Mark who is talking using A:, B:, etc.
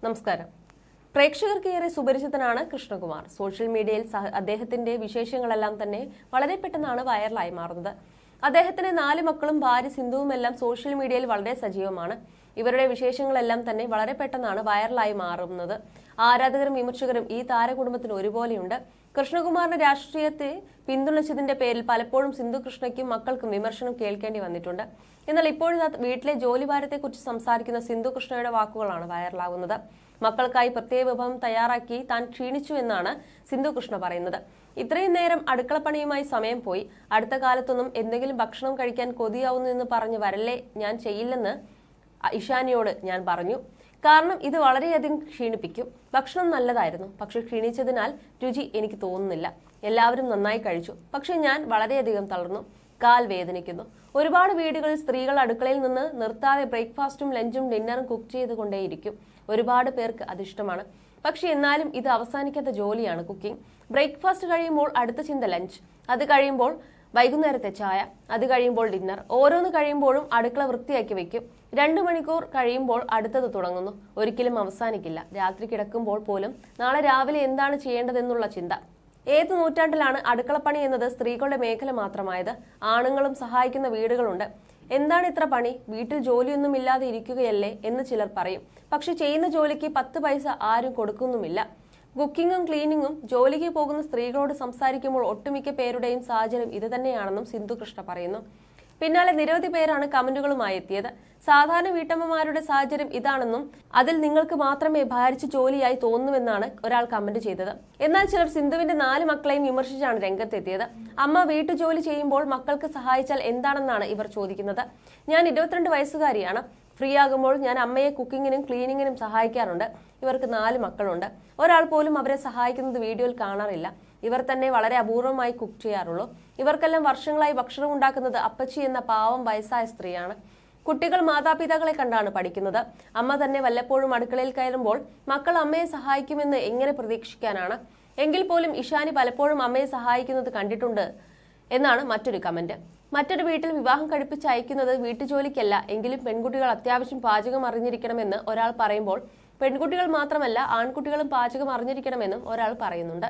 A: നമസ്കാരം. പ്രേക്ഷകർക്ക് ഏറെ സുപരിചിതനാണ് കൃഷ്ണകുമാർ. സോഷ്യൽ മീഡിയയിൽ അദ്ദേഹത്തിന്റെ വിശേഷങ്ങളെല്ലാം തന്നെ വളരെ പെട്ടെന്നാണ് വൈറലായി മാറുന്നത്. അദ്ദേഹത്തിന് 4 മക്കളും ഭാര്യ സിന്ധുവുമെല്ലാം സോഷ്യൽ മീഡിയയിൽ വളരെ സജീവമാണ്. ഇവരുടെ വിശേഷങ്ങളെല്ലാം തന്നെ വളരെ പെട്ടെന്നാണ് വൈറലായി മാറുന്നത്. ആരാധകരും വിമർശകരും ഈ താരകുടുംബത്തിന് ഒരുപോലെയുണ്ട്. കൃഷ്ണകുമാറിന്റെ രാഷ്ട്രീയത്തെ പിന്തുണച്ചതിന്റെ പേരിൽ പലപ്പോഴും സിന്ധു കൃഷ്ണയ്ക്കും മക്കൾക്കും വിമർശനം കേൾക്കേണ്ടി വന്നിട്ടുണ്ട്. എന്നാൽ ഇപ്പോഴത്തെ വീട്ടിലെ ജോലിഭാരത്തെക്കുറിച്ച് സംസാരിക്കുന്ന സിന്ധു കൃഷ്ണയുടെ വാക്കുകളാണ് വൈറലാകുന്നത്. മക്കൾക്കായി പ്രത്യേക വിഭവം തയ്യാറാക്കി താൻ ക്ഷീണിച്ചു എന്നാണ് സിന്ധു കൃഷ്ണ പറയുന്നത്. ഇത്രയും നേരം അടുക്കളപ്പണിയുമായി സമയം പോയി. അടുത്ത കാലത്തൊന്നും എന്തെങ്കിലും ഭക്ഷണം കഴിക്കാൻ കൊതിയാവുന്നു എന്ന് പറഞ്ഞു വരല്ലേ, ഞാൻ ചെയ്യില്ലെന്ന് ഇഷാനിയോട് ഞാൻ പറഞ്ഞു. കാരണം ഇത് വളരെയധികം ക്ഷീണിപ്പിക്കും. ഭക്ഷണം നല്ലതായിരുന്നു, പക്ഷെ ക്ഷീണിച്ചതിനാൽ രുചി എനിക്ക് തോന്നുന്നില്ല. എല്ലാവരും നന്നായി കഴിച്ചു, പക്ഷെ ഞാൻ വളരെയധികം തളർന്നു. കാൽ വേദനിക്കുന്നു. ഒരുപാട് വീടുകളിൽ സ്ത്രീകൾ അടുക്കളയിൽ നിന്ന് നിർത്താതെ ബ്രേക്ക്ഫാസ്റ്റും ലഞ്ചും ഡിന്നറും കുക്ക് ചെയ്തുകൊണ്ടേയിരിക്കും. ഒരുപാട് പേർക്ക് അതിഷ്ടമാണ്. പക്ഷെ എന്നാലും ഇത് അവസാനിക്കാത്ത ജോലിയാണ് കുക്കിംഗ്. ബ്രേക്ക്ഫാസ്റ്റ് കഴിയുമ്പോൾ അടുത്ത ചിന്ത ലഞ്ച്, അത് കഴിയുമ്പോൾ വൈകുന്നേരത്തെ ചായ, അത് കഴിയുമ്പോൾ ഡിന്നർ. ഓരോന്ന് കഴിയുമ്പോഴും അടുക്കള വൃത്തിയാക്കി വെക്കും. 2 മണിക്കൂർ കഴിയുമ്പോൾ അടുത്തത് തുടങ്ങുന്നു. ഒരിക്കലും അവസാനിക്കില്ല. രാത്രി കിടക്കുമ്പോൾ പോലും നാളെ രാവിലെ എന്താണ് ചെയ്യേണ്ടതെന്നുള്ള ചിന്ത. ഏത് നൂറ്റാണ്ടിലാണ് അടുക്കളപ്പണി എന്നത് സ്ത്രീകളുടെ മേഖല മാത്രമായത്? ആണുങ്ങളും സഹായിക്കുന്ന വീടുകളുണ്ട്. എന്താണ് ഇത്ര പണി? വീട്ടിൽ ജോലിയൊന്നും ഇല്ലാതെ ഇരിക്കുകയല്ലേ എന്ന് ചിലർ പറയും. പക്ഷെ ചെയ്യുന്ന ജോലിക്ക് 10 പൈസ ആരും കൊടുക്കുന്നുമില്ല. കുക്കിങ്ങും ക്ലീനിങ്ങും ജോലിക്ക് പോകുന്ന സ്ത്രീകളോട് സംസാരിക്കുമ്പോൾ ഒട്ടുമിക്ക പേരുടെയും സാഹചര്യം ഇത് തന്നെയാണെന്നും സിന്ധു കൃഷ്ണ പറയുന്നു. പിന്നാലെ നിരവധി പേരാണ് കമന്റുകളുമായി എത്തിയത്. സാധാരണ വീട്ടമ്മമാരുടെ സാഹചര്യം ഇതാണെന്നും അതിൽ നിങ്ങൾക്ക് മാത്രമേ ഭാരിച്ച ജോലിയായി തോന്നുന്നുവെന്നാണ് ഒരാൾ കമന്റ് ചെയ്തത്. എന്നാൽ ചിലർ സിന്ധുവിന്റെ 4 മക്കളെയും വിമർശിച്ചാണ് രംഗത്തെത്തിയത്. അമ്മ വീട്ടുജോലി ചെയ്യുമ്പോൾ മക്കൾക്ക് സഹായിച്ചാൽ എന്താണെന്നാണ് ഇവർ ചോദിക്കുന്നത്. ഞാൻ 22 വയസ്സുകാരിയാണ്. ഫ്രീ ആകുമ്പോൾ ഞാൻ അമ്മയെ കുക്കിങ്ങിനും ക്ലീനിങ്ങിനും സഹായിക്കാറുണ്ട്. ഇവർക്ക് 4 മക്കളുണ്ട്. ഒരാൾ പോലും അവരെ സഹായിക്കുന്നത് വീഡിയോയിൽ കാണാറില്ല. ഇവർ തന്നെ വളരെ അപൂർവമായി കുക്ക് ചെയ്യാറുള്ളൂ. ഇവർക്കെല്ലാം വർഷങ്ങളായി ഭക്ഷണം ഉണ്ടാക്കുന്നത് അപ്പച്ചി എന്ന പാവം വയസ്സായ സ്ത്രീയാണ്. കുട്ടികൾ മാതാപിതാക്കളെ കണ്ടാണ് പഠിക്കുന്നത്. അമ്മ തന്നെ വല്ലപ്പോഴും അടുക്കളയിൽ കയറുമ്പോൾ മക്കൾ അമ്മയെ സഹായിക്കുമെന്ന് എങ്ങനെ പ്രതീക്ഷിക്കാനാണ്? എങ്കിൽ പോലും ഇഷാനി പലപ്പോഴും അമ്മയെ സഹായിക്കുന്നത് കണ്ടിട്ടുണ്ട് എന്നാണ് മറ്റൊരു കമന്റ്. മറ്റൊരു വീട്ടിൽ വിവാഹം കഴിപ്പിച്ച് അയക്കുന്നത് വീട്ടുജോലിക്കല്ല, എങ്കിലും പെൺകുട്ടികൾ അത്യാവശ്യം പാചകം അറിഞ്ഞിരിക്കണമെന്ന് ഒരാൾ പറയുമ്പോൾ പെൺകുട്ടികൾ മാത്രമല്ല ആൺകുട്ടികളും പാചകം അറിഞ്ഞിരിക്കണമെന്നും ഒരാൾ പറയുന്നുണ്ട്.